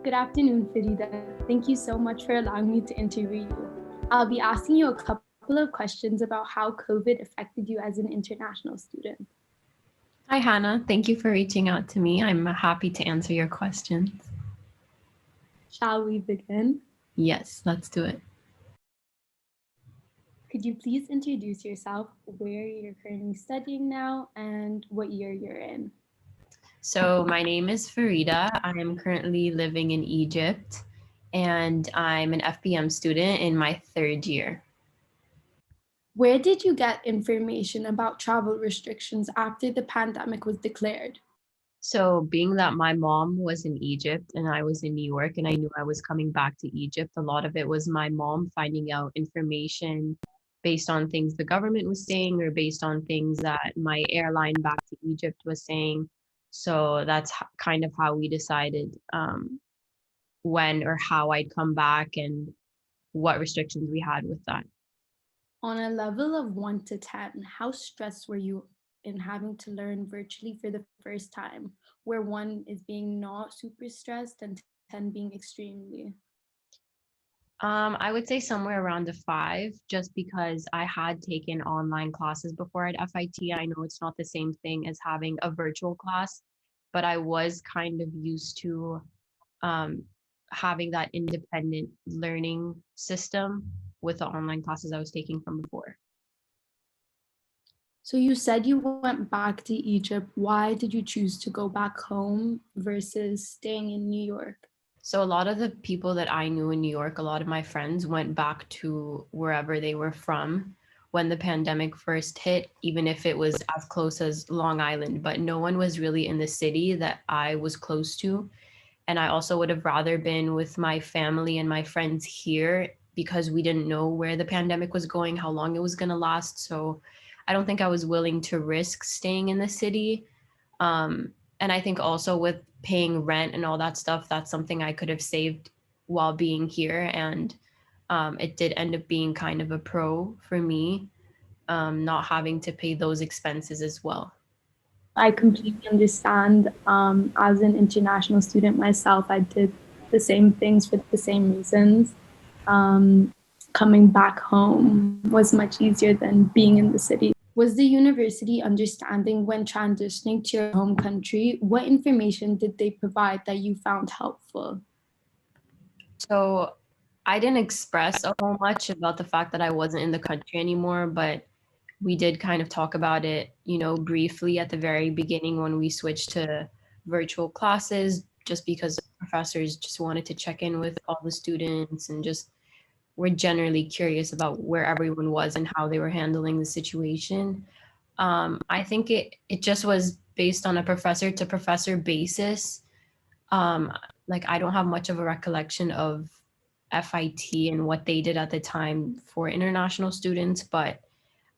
Good afternoon, Farida. Thank you so much for allowing me to interview you. I'll be asking you a couple of questions about how COVID affected you as an international student. Hi, Hannah. Thank you for reaching out to me. I'm happy to answer your questions. Shall we begin? Yes, let's do it. Could you please introduce yourself, where you're currently studying now, and what year you're in? So, my name is Farida. I am currently living in Egypt, and I'm an FBM student in my third year. Where did you get information about travel restrictions after the pandemic was declared? So, being that my mom was in Egypt and I was in New York, and I knew I was coming back to Egypt, a lot of it was my mom finding out information based on things the government was saying or based on things that my airline back to Egypt was saying. So, that's kind of how we decided when or how I'd come back and what restrictions we had with that. On a level of 1 to 10, how stressed were you in having to learn virtually for the first time, where 1 is being not super stressed and 10 being extremely? I would say somewhere around a five, just because I had taken online classes before at FIT. I know it's not the same thing as having a virtual class, but I was kind of used to um, having that independent learning system with the online classes I was taking from before. So you said you went back to Egypt. Why did you choose to go back home versus staying in New York? So a lot of the people that I knew in New York, a lot of my friends went back to wherever they were from when the pandemic first hit, even if it was as close as Long Island, but no one was really in the city that I was close to. And I also would have rather been with my family and my friends here because we didn't know where the pandemic was going, how long it was going to last. So I don't think I was willing to risk staying in the city. And I think also with paying rent and all that stuff, that's something I could have saved while being here. And it did end up being kind of a pro for me, not having to pay those expenses as well. I completely understand. As an international student myself, I did the same things for the same reasons. Um, Coming back home was much easier than being in the city. Was the university understanding when transitioning to your home country? What information did they provide that you found helpful? So I didn't express a whole much about the fact that I wasn't in the country anymore, but we did kind of talk about it, briefly at the very beginning when we switched to virtual classes, just because professors just wanted to check in with all the students and just were generally curious about where everyone was and how they were handling the situation. I think it just was based on a professor to professor basis. Um, like I don't have much of a recollection of FIT and what they did at the time for international students, but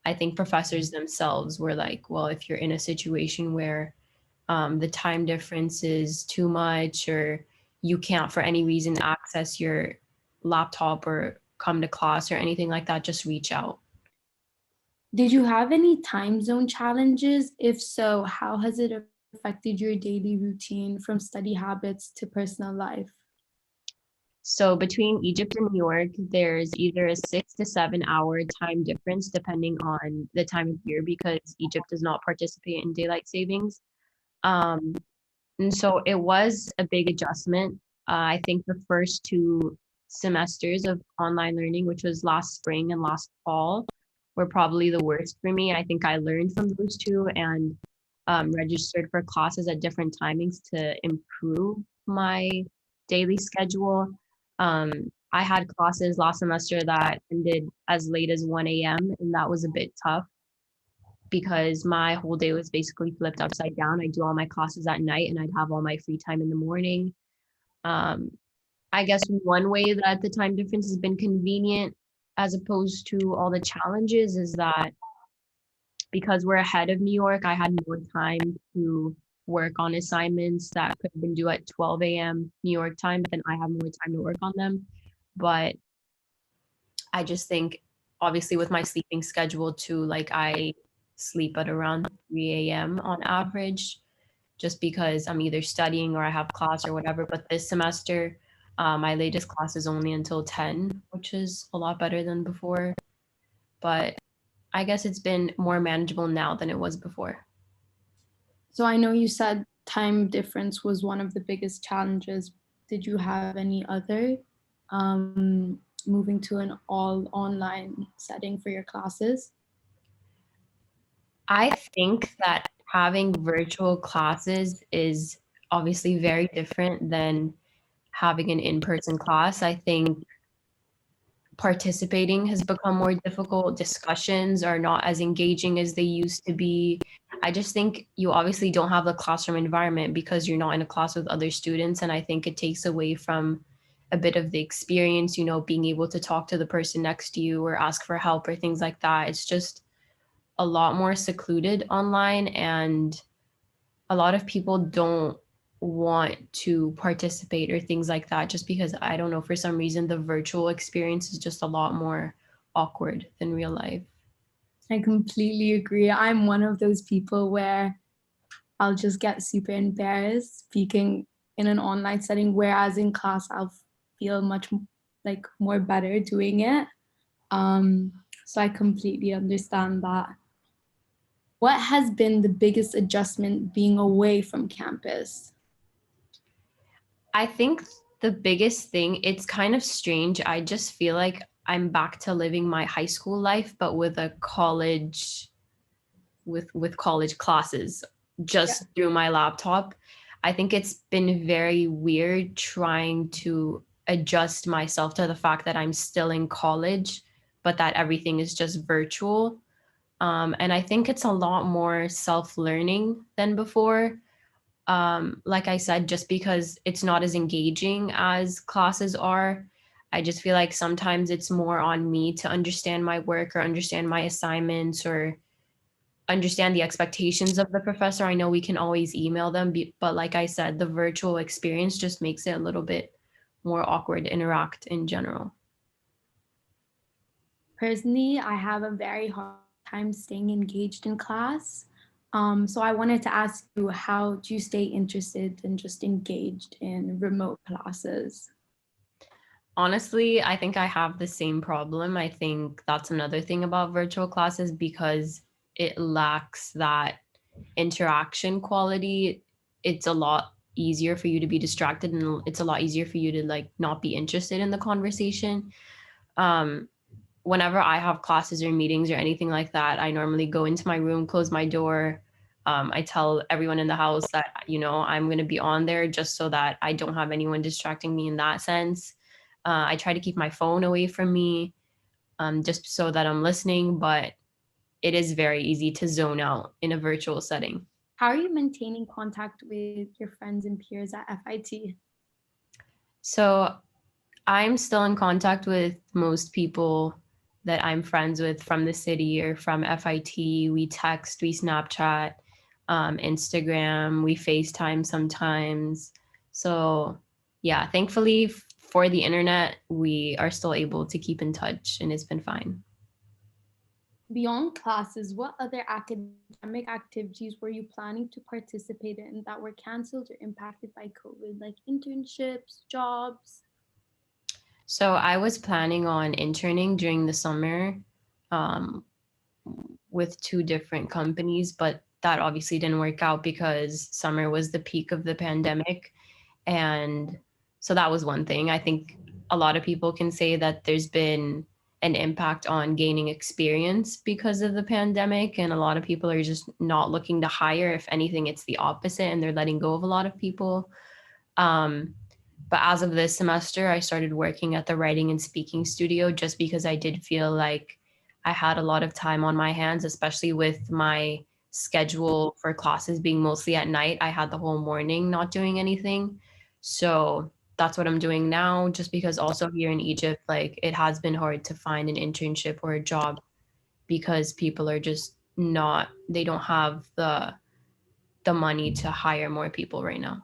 I think professors themselves were like, well, if you're in a situation where the time difference is too much or you can't for any reason access your laptop or come to class or anything like that, just reach out. Did you have any time zone challenges? If so, how has it affected your daily routine from study habits to personal life? So between Egypt and New York, there's either a 6 to 7 hour time difference depending on the time of year because Egypt does not participate in daylight savings. Um, and so it was a big adjustment. I think the first 2 semesters of online learning, which was last spring and last fall, were probably the worst for me. I think I learned from those two and registered for classes at different timings to improve my daily schedule. I had classes last semester that ended as late as 1 a.m., and that was a bit tough because my whole day was basically flipped upside down. I do all my classes at night and I'd have all my free time in the morning. Um, I guess one way that the time difference has been convenient as opposed to all the challenges is that because we're ahead of New York, I had more time to work on assignments that could have been due at 12 a.m. New York time, but then I have more time to work on them. But I just think, obviously, with my sleeping schedule too, like I sleep at around 3 a.m. on average. just because I'm either studying or I have class or whatever. But this semester, my latest class is only until 10, which is a lot better than before. But I guess it's been more manageable now than it was before. So I know you said time difference was one of the biggest challenges. Did you have any other moving to an all online setting for your classes? I think that having virtual classes is obviously very different than having an in-person class. I think participating has become more difficult. Discussions are not as engaging as they used to be. I just think you obviously don't have the classroom environment because you're not in a class with other students. And I think it takes away from a bit of the experience, being able to talk to the person next to you or ask for help or things like that. It's just a lot more secluded online, and a lot of people don't want to participate or things like that just because I don't know, for some reason the virtual experience is just a lot more awkward than real life. I completely agree. I'm one of those people where I'll just get super embarrassed speaking in an online setting, whereas in class I'll feel much like more better doing it. So I completely understand that. What has been the biggest adjustment being away from campus? I think the biggest thing, it's kind of strange. I just feel like I'm back to living my high school life, but with a college with college classes Yeah. just through my laptop. I think it's been very weird trying to adjust myself to the fact that I'm still in college, but that everything is just virtual. And I think it's a lot more self learning than before. Like I said, just because it's not as engaging as classes are, I just feel like sometimes it's more on me to understand my work or understand my assignments or understand the expectations of the professor. I know we can always email them, but like I said, the virtual experience just makes it a little bit more awkward to interact in general. Personally, I have a very hard time staying engaged in class. So I wanted to ask you, how do you stay interested and just engaged in remote classes? Honestly, I think I have the same problem. I think that's another thing about virtual classes because it lacks that interaction quality. It's a lot easier for you to be distracted and it's a lot easier for you to like not be interested in the conversation. Um, Whenever I have classes or meetings or anything like that, I normally go into my room, close my door. I tell everyone in the house that, I'm going to be on there just so that I don't have anyone distracting me in that sense. I try to keep my phone away from me just so that I'm listening, but it is very easy to zone out in a virtual setting. How are you maintaining contact with your friends and peers at FIT? So I'm still in contact with most people that I'm friends with from the city or from FIT. We text, we Snapchat, Instagram, we FaceTime sometimes. So, yeah, thankfully for the internet, we are still able to keep in touch and it's been fine. Beyond classes, what other academic activities were you planning to participate in that were canceled or impacted by COVID, like internships, jobs? So, I was planning on interning during the summer um, with two different companies, but that obviously didn't work out because summer was the peak of the pandemic. And so that was one thing. I think a lot of people can say that there's been an impact on gaining experience because of the pandemic. And a lot of people are just not looking to hire. If anything, it's the opposite, and they're letting go of a lot of people. Um, but as of this semester, I started working at the writing and speaking studio just because I did feel like I had a lot of time on my hands, especially with my schedule for classes being mostly at night. I had the whole morning not doing anything. So that's what I'm doing now, just because also here in Egypt, like it has been hard to find an internship or a job because people are just not, they don't have the money to hire more people right now.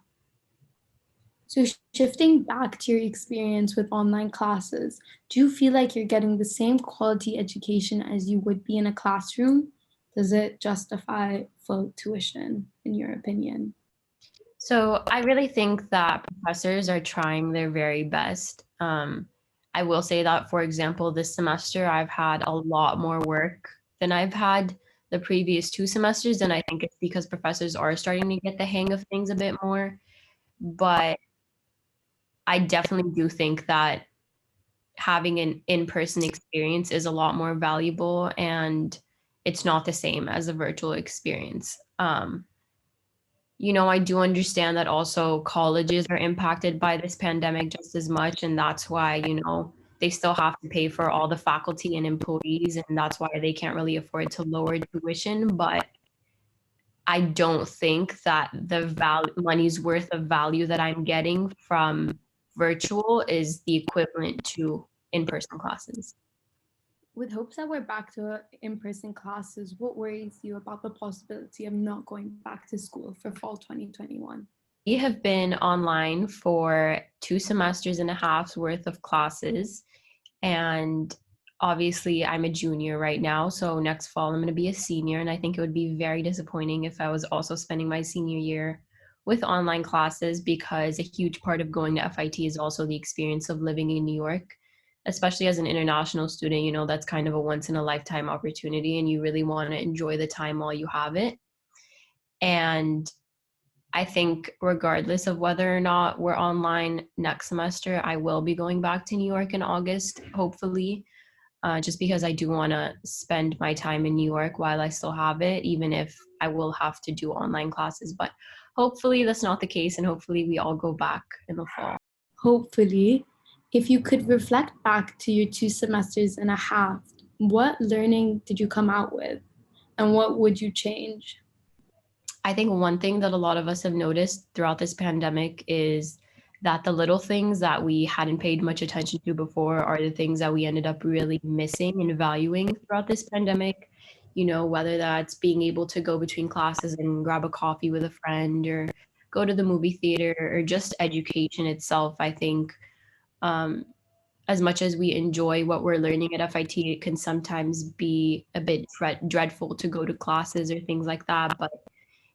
So, shifting back to your experience with online classes, do you feel like you're getting the same quality education as you would be in a classroom? Does it justify full tuition, in your opinion? So I really think that professors are trying their very best. I will say that, for example, this semester I've had a lot more work than I've had the previous 2 semesters, and I think it's because professors are starting to get the hang of things a bit more. But I definitely do think that having an in-person experience is a lot more valuable, and it's not the same as a virtual experience. I do understand that also colleges are impacted by this pandemic just as much, and that's why, they still have to pay for all the faculty and employees, and that's why they can't really afford to lower tuition. But I don't think that the money's worth of value that I'm getting from virtual is the equivalent to in-person classes. With hopes that we're back to in-person classes, what worries you about the possibility of not going back to school for fall 2021? We have been online for 2 semesters and a half's worth of classes. And obviously, I'm a junior right now. So next fall, I'm going to be a senior. And I think it would be very disappointing if I was also spending my senior year with online classes, because a huge part of going to FIT is also the experience of living in New York. Especially as an international student, that's kind of a once in a lifetime opportunity, and you really want to enjoy the time while you have it. And I think regardless of whether or not we're online next semester, I will be going back to New York in August, hopefully, just because I do want to spend my time in New York while I still have it, even if I will have to do online classes. But hopefully that's not the case, and hopefully we all go back in the fall. Hopefully, if you could reflect back to your 2 semesters and a half, what learning did you come out with and what would you change? I think one thing that a lot of us have noticed throughout this pandemic is that the little things that we hadn't paid much attention to before are the things that we ended up really missing and valuing throughout this pandemic. Whether that's being able to go between classes and grab a coffee with a friend, or go to the movie theater, or just education itself. I think um, as much as we enjoy what we're learning at FIT, it can sometimes be a bit dreadful to go to classes or things like that. But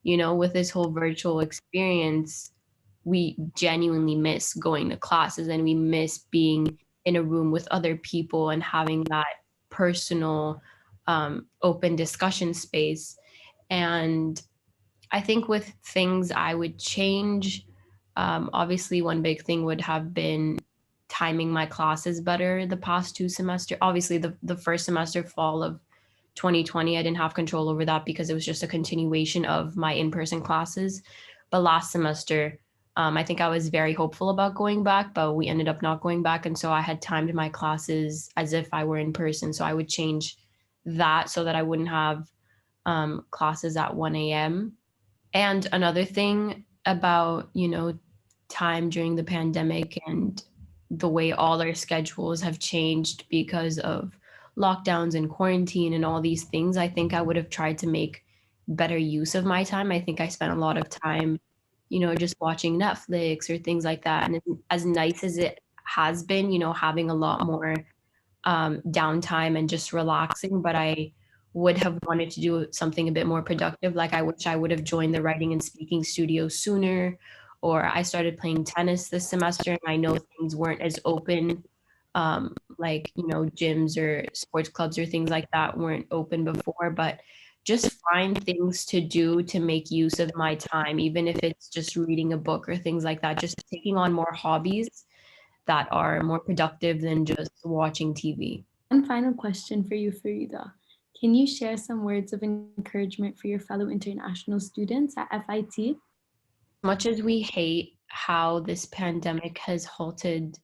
with this whole virtual experience, we genuinely miss going to classes, and we miss being in a room with other people and having that personal, open discussion space. And I think with things I would change, obviously, one big thing would have been timing my classes better the past 2 semesters. Obviously, the first semester, fall of 2020, I didn't have control over that because it was just a continuation of my in-person classes. But last semester, I think I was very hopeful about going back, but we ended up not going back. And so I had timed my classes as if I were in person. So I would change that so that I wouldn't have classes at 1 a.m. And another thing about, time during the pandemic and the way all our schedules have changed because of lockdowns and quarantine and all these things, I think I would have tried to make better use of my time. I think I spent a lot of time, just watching Netflix or things like that. And as nice as it has been, having a lot more downtime and just relaxing, but I would have wanted to do something a bit more productive. Like, I wish I would have joined the writing and speaking studio sooner, or I started playing tennis this semester, and I know things weren't as open, like, gyms or sports clubs or things like that weren't open before, but just find things to do to make use of my time, even if it's just reading a book or things like that, just taking on more hobbies that are more productive than just watching TV. One final question for you, Farida. Can you share some words of encouragement for your fellow international students at FIT? Much as we hate how this pandemic has halted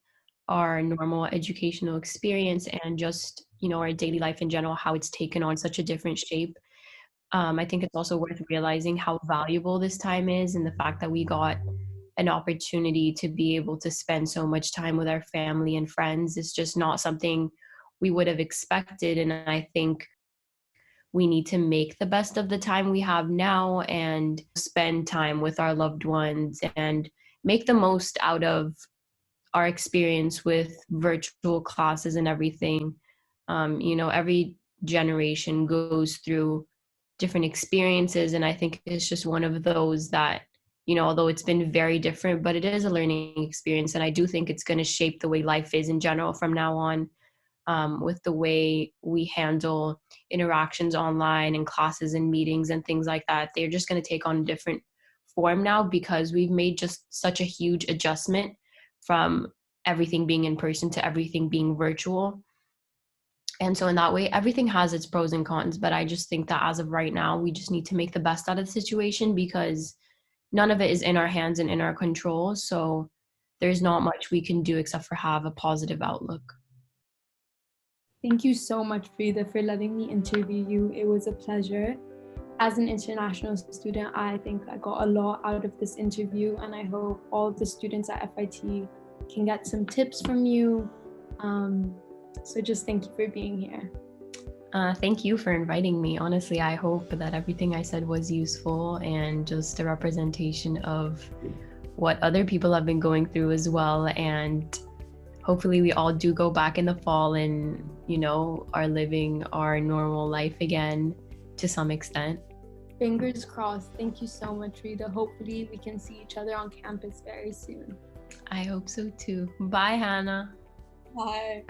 our normal educational experience and just, our daily life in general, how it's taken on such a different shape, I think it's also worth realizing how valuable this time is, and the fact that we got an opportunity to be able to spend so much time with our family and friends is just not something we would have expected. And I think we need to make the best of the time we have now and spend time with our loved ones and make the most out of our experience with virtual classes and everything. Every generation goes through different experiences, and I think it's just one of those that although it's been very different, but it is a learning experience. And I do think it's going to shape the way life is in general from now on, with the way we handle interactions online and classes and meetings and things like that. They're just going to take on a different form now because we've made just such a huge adjustment from everything being in person to everything being virtual. And so in that way, everything has its pros and cons, but I just think that as of right now, we just need to make the best out of the situation because none of it is in our hands and in our control. So there's not much we can do except for have a positive outlook. Thank you so much, Frida, for letting me interview you. It was a pleasure. As an international student, I think I got a lot out of this interview, and I hope all of the students at FIT can get some tips from you. So just thank you for being here. Thank you for inviting me. Honestly, I hope that everything I said was useful and just a representation of what other people have been going through as well. And hopefully we all do go back in the fall and, are living our normal life again to some extent. Fingers crossed. Thank you so much, Rita. Hopefully we can see each other on campus very soon. I hope so too. Bye, Hannah. Bye.